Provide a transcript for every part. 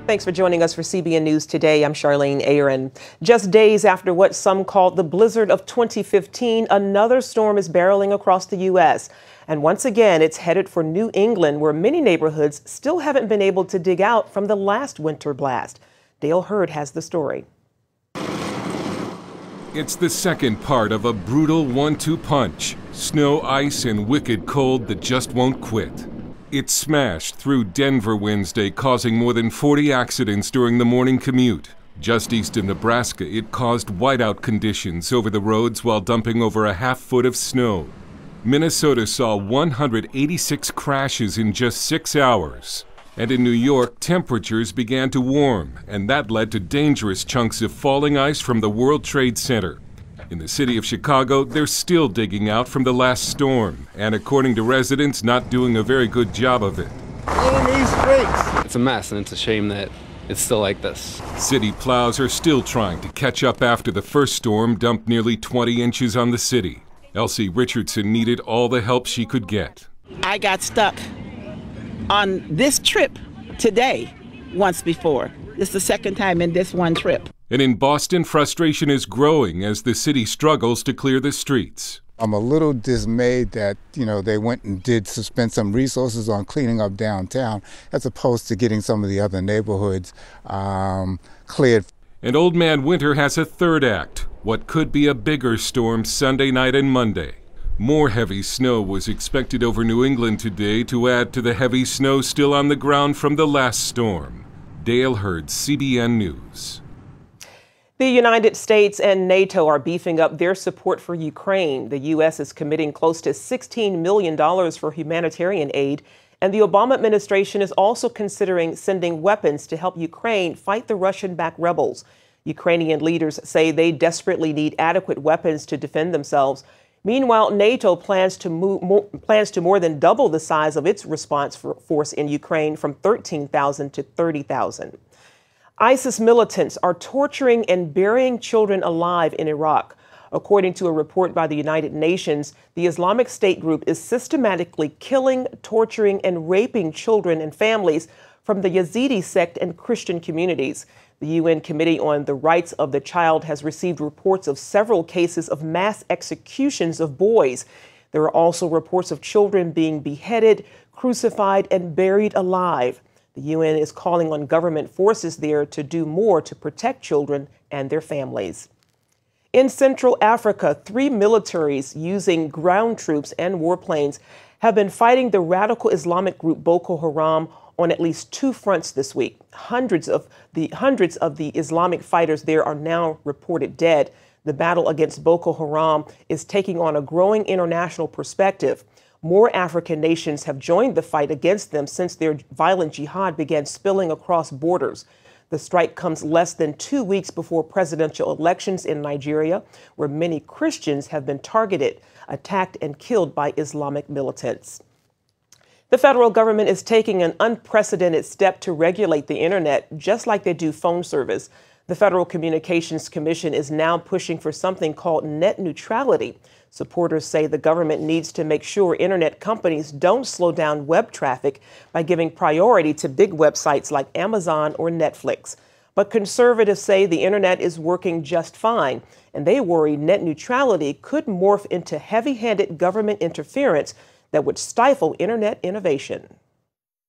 Thanks for joining us for CBN News Today. I'm Charlene Aaron. Just days after what some called the blizzard of 2015, another storm is barreling across the U.S. And once again, it's headed for New England, where many neighborhoods still haven't been able to dig out from the last winter blast. Dale Hurd has the story. It's the second part of a brutal 1-2 punch. Snow, ice, and wicked cold that just won't quit. It smashed through Denver Wednesday, causing more than 40 accidents during the morning commute. Just east of Nebraska, it caused whiteout conditions over the roads while dumping over a half foot of snow. Minnesota saw 186 crashes in just 6 hours. And in New York, temperatures began to warm, and that led to dangerous chunks of falling ice from the World Trade Center. In the city of Chicago, they're still digging out from the last storm, and according to residents, not doing a very good job of it. It's a mess, and it's a shame that it's still like this. City plows are still trying to catch up after the first storm dumped nearly 20 inches on the city. Elsie Richardson needed all the help she could get. I got stuck on this trip today once before. This is the second time in this one trip. And in Boston, frustration is growing as the city struggles to clear the streets. I'm a little dismayed that, they went and did spend some resources on cleaning up downtown as opposed to getting some of the other neighborhoods cleared. And Old Man Winter has a third act, what could be a bigger storm Sunday night and Monday. More heavy snow was expected over New England today to add to the heavy snow still on the ground from the last storm. Dale Hurd, CBN News. The United States and NATO are beefing up their support for Ukraine. The U.S. is committing close to $16 million for humanitarian aid, and the Obama administration is also considering sending weapons to help Ukraine fight the Russian-backed rebels. Ukrainian leaders say they desperately need adequate weapons to defend themselves. Meanwhile, NATO plans to more than double the size of its response force in Ukraine from 13,000 to 30,000. ISIS militants are torturing and burying children alive in Iraq. According to a report by the United Nations, the Islamic State group is systematically killing, torturing, and raping children and families from the Yazidi sect and Christian communities. The UN Committee on the Rights of the Child has received reports of several cases of mass executions of boys. There are also reports of children being beheaded, crucified, and buried alive. The UN is calling on government forces there to do more to protect children and their families. In Central Africa, 3 militaries using ground troops and warplanes have been fighting the radical Islamic group Boko Haram on at least 2 fronts this week. Hundreds of the Islamic fighters there are now reported dead. The battle against Boko Haram is taking on a growing international perspective. More African nations have joined the fight against them since their violent jihad began spilling across borders. The strike comes less than 2 weeks before presidential elections in Nigeria, where many Christians have been targeted, attacked, and killed by Islamic militants. The federal government is taking an unprecedented step to regulate the internet, just like they do phone service. The Federal Communications Commission is now pushing for something called net neutrality. Supporters say the government needs to make sure internet companies don't slow down web traffic by giving priority to big websites like Amazon or Netflix. But conservatives say the internet is working just fine, and they worry net neutrality could morph into heavy-handed government interference that would stifle internet innovation.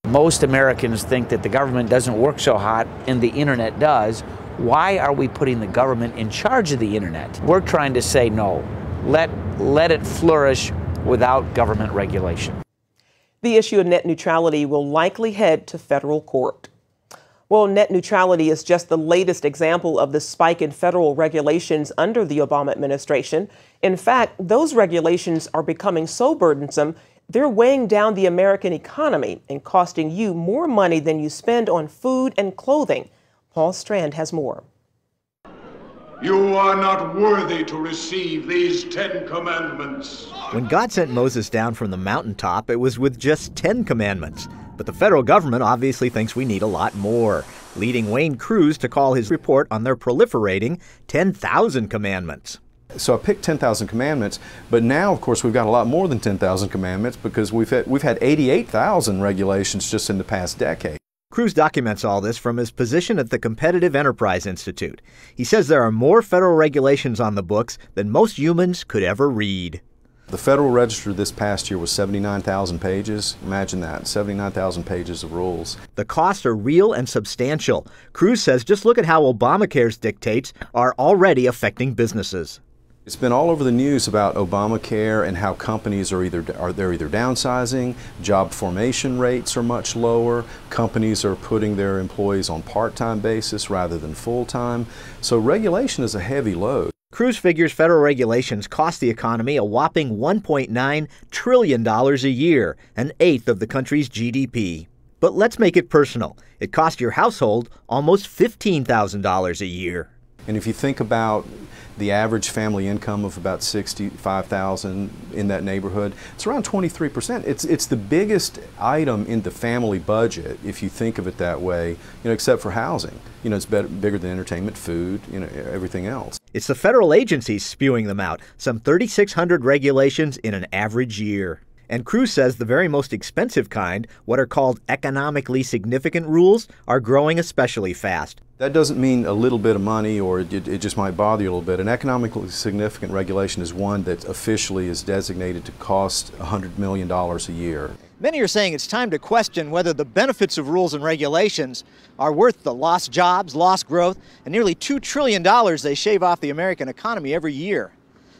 Most Americans think that the government doesn't work so hot and the internet does. Why are we putting the government in charge of the internet? We're trying to say no. Let it flourish without government regulation. The issue of net neutrality will likely head to federal court. Well, net neutrality is just the latest example of the spike in federal regulations under the Obama administration. In fact, those regulations are becoming so burdensome, they're weighing down the American economy and costing you more money than you spend on food and clothing. Paul Strand has more. You are not worthy to receive these 10 commandments. When God sent Moses down from the mountaintop, it was with just 10 commandments. But the federal government obviously thinks we need a lot more, leading Wayne Cruz to call his report on their proliferating 10,000 commandments. So I picked 10,000 commandments, but now, of course, we've got a lot more than 10,000 commandments because we've had 88,000 regulations just in the past decade. Cruz documents all this from his position at the Competitive Enterprise Institute. He says there are more federal regulations on the books than most humans could ever read. The Federal Register this past year was 79,000 pages. Imagine that, 79,000 pages of rules. The costs are real and substantial. Cruz says just look at how Obamacare's dictates are already affecting businesses. It's been all over the news about Obamacare and how companies are either downsizing, job formation rates are much lower, companies are putting their employees on part-time basis rather than full-time. So regulation is a heavy load. Cruz figures federal regulations cost the economy a whopping $1.9 trillion a year, an eighth of the country's GDP. But let's make it personal. It costs your household almost $15,000 a year. And if you think about the average family income of about $65,000 in that neighborhood, it's around 23%. It's the biggest item in the family budget, if you think of it that way, except for housing. It's bigger than entertainment, food, everything else. It's the federal agencies spewing them out, some 3,600 regulations in an average year. And Cruz says the very most expensive kind, what are called economically significant rules, are growing especially fast. That doesn't mean a little bit of money or it just might bother you a little bit. An economically significant regulation is one that officially is designated to cost $100 million a year. Many are saying it's time to question whether the benefits of rules and regulations are worth the lost jobs, lost growth, and nearly $2 trillion they shave off the American economy every year.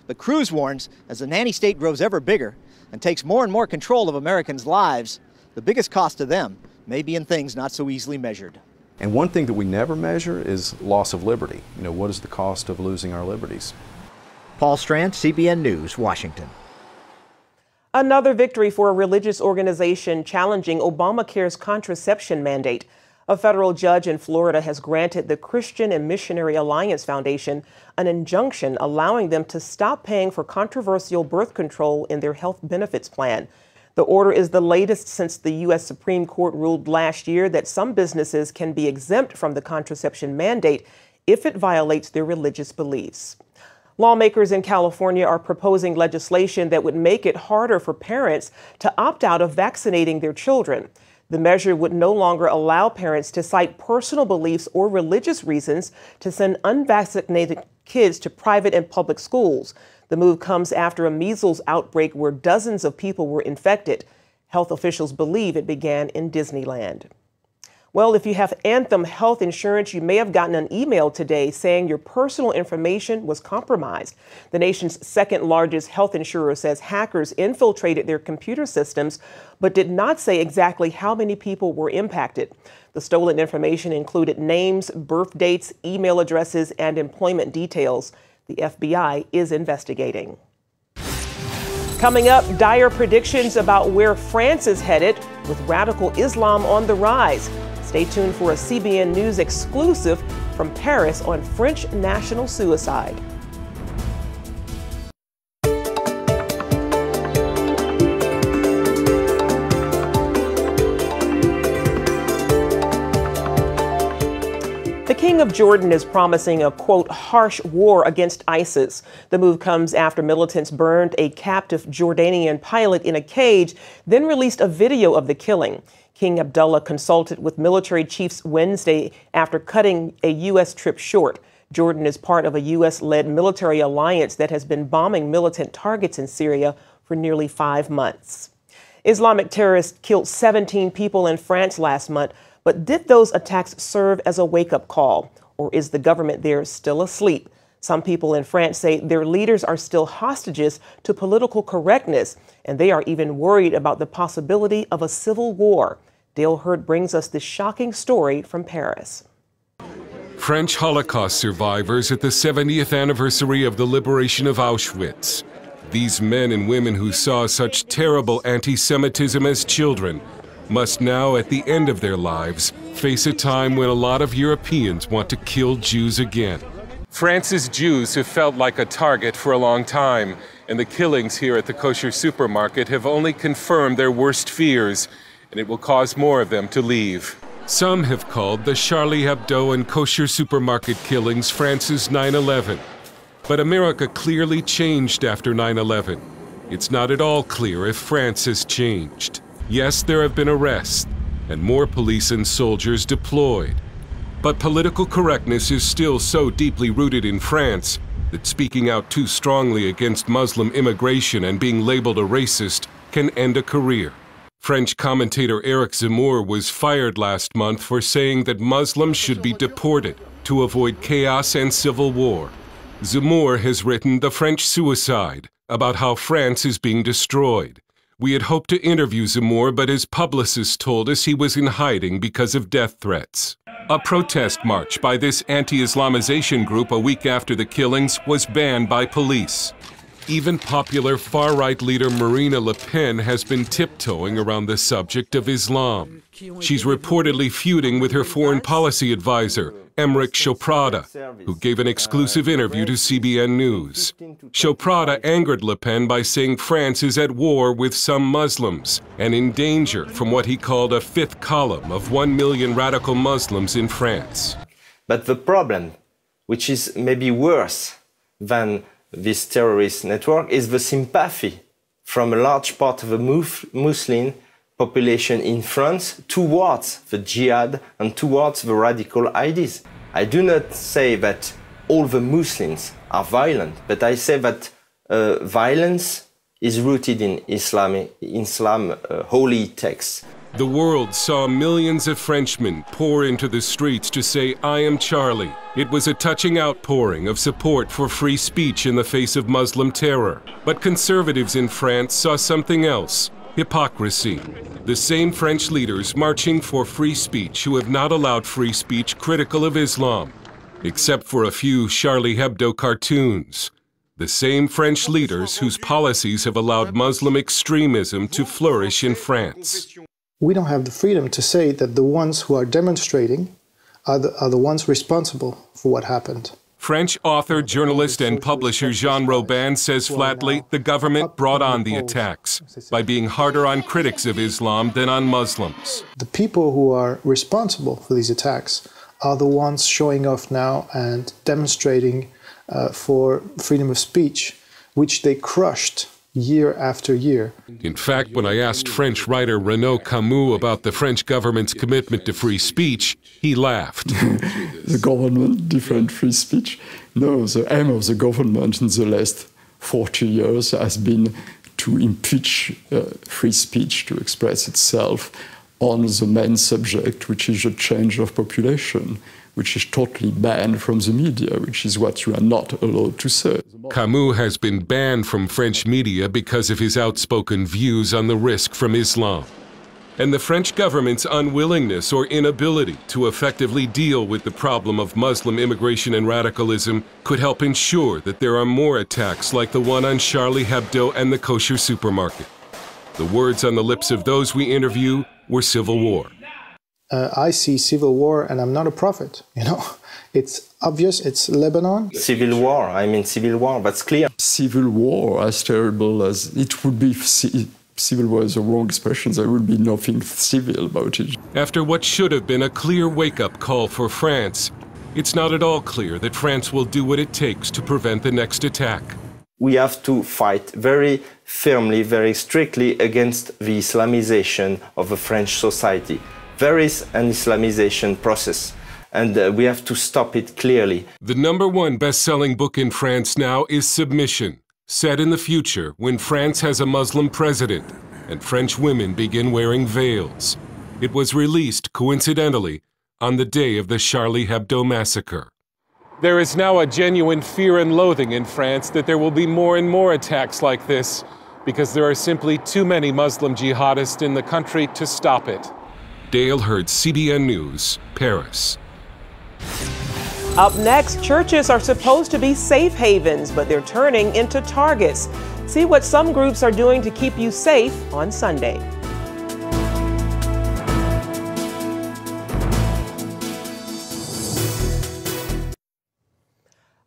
But Cruz warns, as the nanny state grows ever bigger and takes more and more control of Americans' lives, the biggest cost to them may be in things not so easily measured. And one thing that we never measure is loss of liberty. What is the cost of losing our liberties? Paul Strand, CBN News, Washington. Another victory for a religious organization challenging Obamacare's contraception mandate. A federal judge in Florida has granted the Christian and Missionary Alliance Foundation an injunction allowing them to stop paying for controversial birth control in their health benefits plan. The order is the latest since the U.S. Supreme Court ruled last year that some businesses can be exempt from the contraception mandate if it violates their religious beliefs. Lawmakers in California are proposing legislation that would make it harder for parents to opt out of vaccinating their children. The measure would no longer allow parents to cite personal beliefs or religious reasons to send unvaccinated kids to private and public schools. The move comes after a measles outbreak where dozens of people were infected. Health officials believe it began in Disneyland. Well, if you have Anthem health insurance, you may have gotten an email today saying your personal information was compromised. The nation's second largest health insurer says hackers infiltrated their computer systems, but did not say exactly how many people were impacted. The stolen information included names, birth dates, email addresses, and employment details. The FBI is investigating. Coming up, dire predictions about where France is headed with radical Islam on the rise. Stay tuned for a CBN News exclusive from Paris on French national suicide. The King of Jordan is promising a, quote, harsh war against ISIS. The move comes after militants burned a captive Jordanian pilot in a cage, then released a video of the killing. King Abdullah consulted with military chiefs Wednesday after cutting a U.S. trip short. Jordan is part of a U.S.-led military alliance that has been bombing militant targets in Syria for nearly 5 months. Islamic terrorists killed 17 people in France last month. But did those attacks serve as a wake-up call, or is the government there still asleep? Some people in France say their leaders are still hostages to political correctness, and they are even worried about the possibility of a civil war. Dale Hurd brings us this shocking story from Paris. French Holocaust survivors at the 70th anniversary of the liberation of Auschwitz. These men and women who saw such terrible anti-Semitism as children must now, at the end of their lives, face a time when a lot of Europeans want to kill Jews again. France's Jews have felt like a target for a long time, and the killings here at the kosher supermarket have only confirmed their worst fears, and it will cause more of them to leave. Some have called the Charlie Hebdo and kosher supermarket killings France's 9/11. But America clearly changed after 9/11. It's not at all clear if France has changed. Yes, there have been arrests, and more police and soldiers deployed. But political correctness is still so deeply rooted in France that speaking out too strongly against Muslim immigration and being labeled a racist can end a career. French commentator Eric Zemmour was fired last month for saying that Muslims should be deported to avoid chaos and civil war. Zemmour has written The French Suicide, about how France is being destroyed. We had hoped to interview Zemmour, but his publicist told us he was in hiding because of death threats. A protest march by this anti-Islamization group a week after the killings was banned by police. Even popular far-right leader Marine Le Pen has been tiptoeing around the subject of Islam. She's reportedly feuding with her foreign policy advisor, Aymeric Chauprada, who gave an exclusive interview to CBN News. Chauprada angered Le Pen by saying France is at war with some Muslims and in danger from what he called a fifth column of 1 million radical Muslims in France. But the problem, which is maybe worse than this terrorist network, is the sympathy from a large part of the Muslim population in France towards the jihad and towards the radical ideas. I do not say that all the Muslims are violent, but I say that violence is rooted in Islam holy texts. The world saw millions of Frenchmen pour into the streets to say, "I am Charlie." It was a touching outpouring of support for free speech in the face of Muslim terror. But conservatives in France saw something else: hypocrisy. The same French leaders marching for free speech who have not allowed free speech critical of Islam, except for a few Charlie Hebdo cartoons. The same French leaders whose policies have allowed Muslim extremism to flourish in France. We don't have the freedom to say that the ones who are demonstrating are the ones responsible for what happened. French author, journalist, and publisher Jean Robin says flatly the government brought on the attacks by being harder on critics of Islam than on Muslims. The people who are responsible for these attacks are the ones showing off now and demonstrating for freedom of speech, which they crushed year after year. In fact, when I asked French writer Renaud Camus about the French government's commitment to free speech, he laughed. The government defends free speech? No, the aim of the government in the last 40 years has been to impeach free speech to express itself on the main subject, which is the change of population, which is totally banned from the media, which is what you are not allowed to say. Camus has been banned from French media because of his outspoken views on the risk from Islam. And the French government's unwillingness or inability to effectively deal with the problem of Muslim immigration and radicalism could help ensure that there are more attacks like the one on Charlie Hebdo and the kosher supermarket. The words on the lips of those we interview were civil war. I see civil war, and I'm not a prophet, you know. It's obvious, it's Lebanon. Civil war, I mean civil war, that's clear. Civil war, as terrible as it would be, civil war is a wrong expression, there would be nothing civil about it. After what should have been a clear wake-up call for France, it's not at all clear that France will do what it takes to prevent the next attack. We have to fight very firmly, very strictly against the Islamization of the French society. There is an Islamization process, and we have to stop it clearly. The #1 best-selling book in France now is Submission, set in the future when France has a Muslim president and French women begin wearing veils. It was released, coincidentally, on the day of the Charlie Hebdo massacre. There is now a genuine fear and loathing in France that there will be more and more attacks like this because there are simply too many Muslim jihadists in the country to stop it. Dale Hurd, CBN News, Paris. Up next, churches are supposed to be safe havens, but they're turning into targets. See what some groups are doing to keep you safe on Sunday.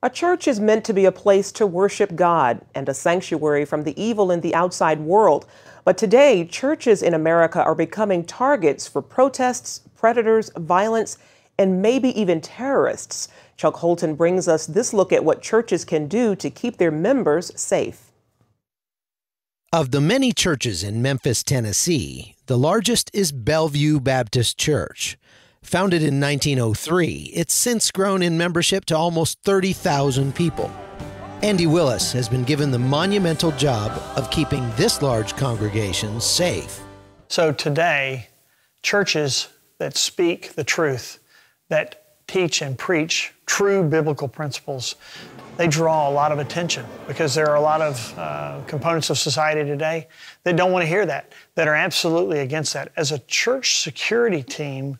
A church is meant to be a place to worship God and a sanctuary from the evil in the outside world. But today, churches in America are becoming targets for protests, predators, violence, and maybe even terrorists. Chuck Holton brings us this look at what churches can do to keep their members safe. Of the many churches in Memphis, Tennessee, the largest is Bellevue Baptist Church. Founded in 1903, it's since grown in membership to almost 30,000 people. Andy Willis has been given the monumental job of keeping this large congregation safe. So today, churches that speak the truth, that teach and preach true biblical principles, they draw a lot of attention because there are a lot of components of society today that don't want to hear that are absolutely against that. As a church security team,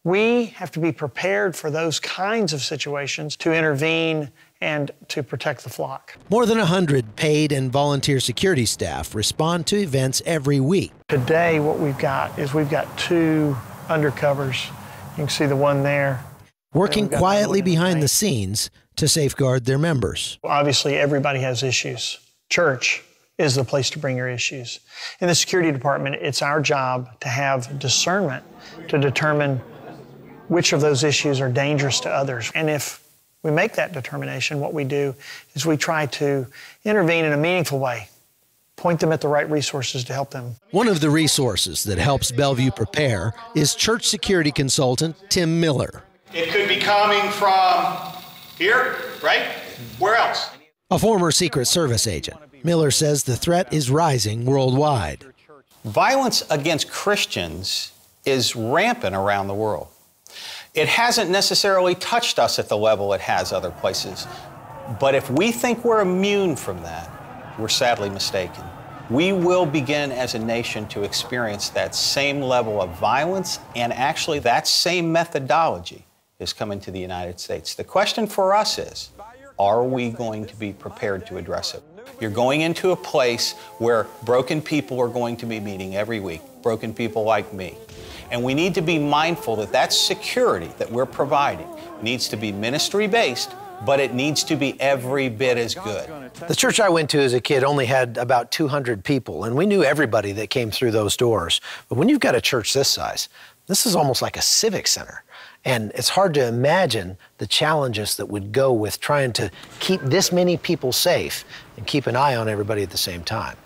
we have to be prepared for those kinds of situations to intervene and to protect the flock. More than 100 paid and volunteer security staff respond to events every week. Today, what we've got is we've got 2 undercovers. You can see the one there. Working quietly behind the scenes to safeguard their members. Obviously, everybody has issues. Church is the place to bring your issues. In the security department, it's our job to have discernment to determine which of those issues are dangerous to others. And if we make that determination, what we do is we try to intervene in a meaningful way, point them at the right resources to help them. One of the resources that helps Bellevue prepare is church security consultant Tim Miller. It could be coming from here, right? Where else? A former Secret Service agent, Miller says the threat is rising worldwide. Violence against Christians is rampant around the world. It hasn't necessarily touched us at the level it has other places. But if we think we're immune from that, we're sadly mistaken. We will begin as a nation to experience that same level of violence, and actually that same methodology is coming to the United States. The question for us is, are we going to be prepared to address it? You're going into a place where broken people are going to be meeting every week, broken people like me. And we need to be mindful that that security that we're providing needs to be ministry-based, but it needs to be every bit as good. The church I went to as a kid only had about 200 people, and we knew everybody that came through those doors. But when you've got a church this size, this is almost like a civic center. And it's hard to imagine the challenges that would go with trying to keep this many people safe and keep an eye on everybody at the same time.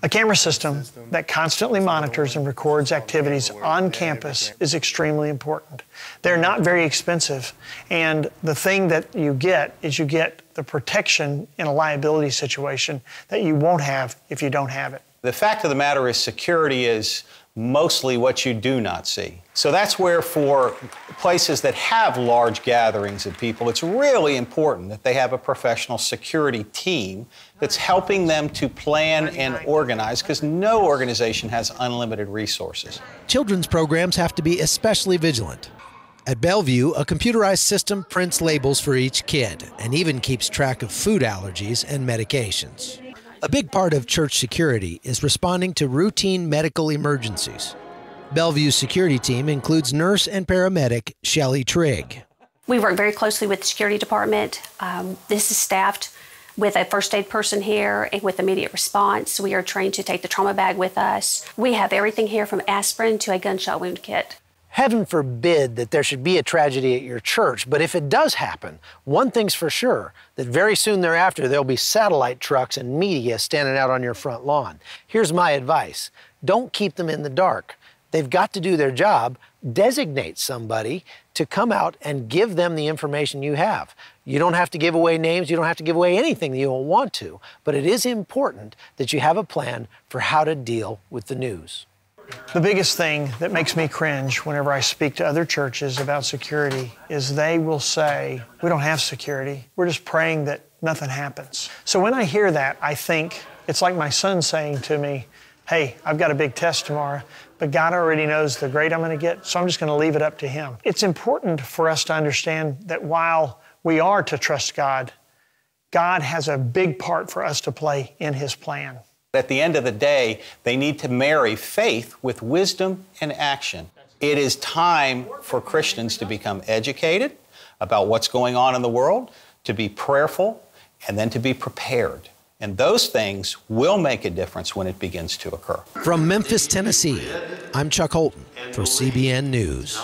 A camera system that constantly monitors and records activities on campus is extremely important. They're not very expensive, and the thing that you get is you get the protection in a liability situation that you won't have if you don't have it. The fact of the matter is security is mostly what you do not see. So that's where for places that have large gatherings of people, it's really important that they have a professional security team that's helping them to plan and organize, because no organization has unlimited resources. Children's programs have to be especially vigilant. At Bellevue, a computerized system prints labels for each kid and even keeps track of food allergies and medications. A big part of church security is responding to routine medical emergencies. Bellevue's security team includes nurse and paramedic Shelley Trigg. We work very closely with the security department. This is staffed with a first aid person here and with immediate response. We are trained to take the trauma bag with us. We have everything here from aspirin to a gunshot wound kit. Heaven forbid that there should be a tragedy at your church, but if it does happen, one thing's for sure, that very soon thereafter there'll be satellite trucks and media standing out on your front lawn. Here's my advice. Don't keep them in the dark. They've got to do their job. Designate somebody to come out and give them the information you have. You don't have to give away names, you don't have to give away anything that you don't want to, but it is important that you have a plan for how to deal with the news. The biggest thing that makes me cringe whenever I speak to other churches about security is they will say, we don't have security, we're just praying that nothing happens. So when I hear that, I think it's like my son saying to me, hey, I've got a big test tomorrow, but God already knows the grade I'm going to get, so I'm just going to leave it up to Him. It's important for us to understand that while we are to trust God, God has a big part for us to play in His plan. At the end of the day, they need to marry faith with wisdom and action. It is time for Christians to become educated about what's going on in the world, to be prayerful, and then to be prepared. And those things will make a difference when it begins to occur. From Memphis, Tennessee, I'm Chuck Holton for CBN News.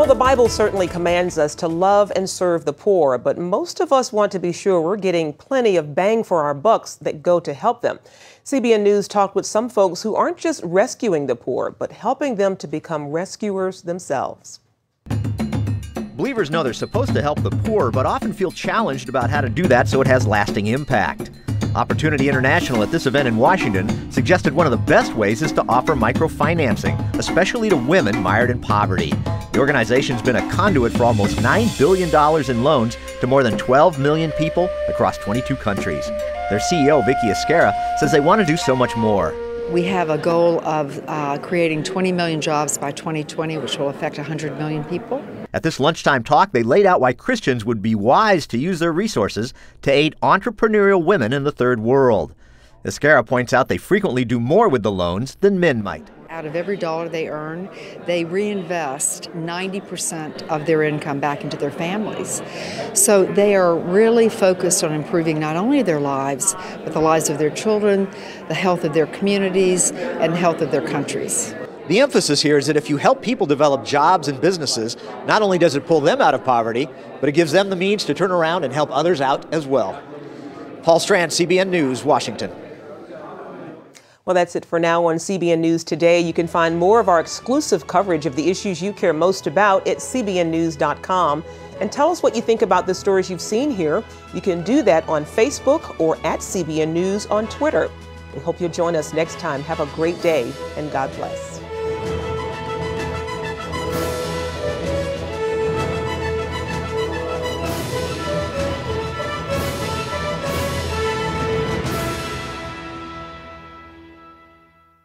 Well, the Bible certainly commands us to love and serve the poor, but most of us want to be sure we're getting plenty of bang for our bucks that go to help them. CBN News talked with some folks who aren't just rescuing the poor, but helping them to become rescuers themselves. Believers know they're supposed to help the poor, but often feel challenged about how to do that so it has lasting impact. Opportunity International at this event in Washington suggested one of the best ways is to offer microfinancing, especially to women mired in poverty. The organization's been a conduit for almost $9 billion in loans to more than 12 million people across 22 countries. Their CEO, Vicky Esquerra, says they want to do so much more. We have a goal of creating 20 million jobs by 2020, which will affect 100 million people. At this lunchtime talk, they laid out why Christians would be wise to use their resources to aid entrepreneurial women in the third world. Esquerra points out they frequently do more with the loans than men might. Out of every dollar they earn, they reinvest 90% of their income back into their families. So they are really focused on improving not only their lives, but the lives of their children, the health of their communities, and the health of their countries. The emphasis here is that if you help people develop jobs and businesses, not only does it pull them out of poverty, but it gives them the means to turn around and help others out as well. Paul Strand, CBN News, Washington. Well, that's it for now on CBN News Today. You can find more of our exclusive coverage of the issues you care most about at cbnnews.com. And tell us what you think about the stories you've seen here. You can do that on Facebook or at CBN News on Twitter. We hope you'll join us next time. Have a great day, and God bless.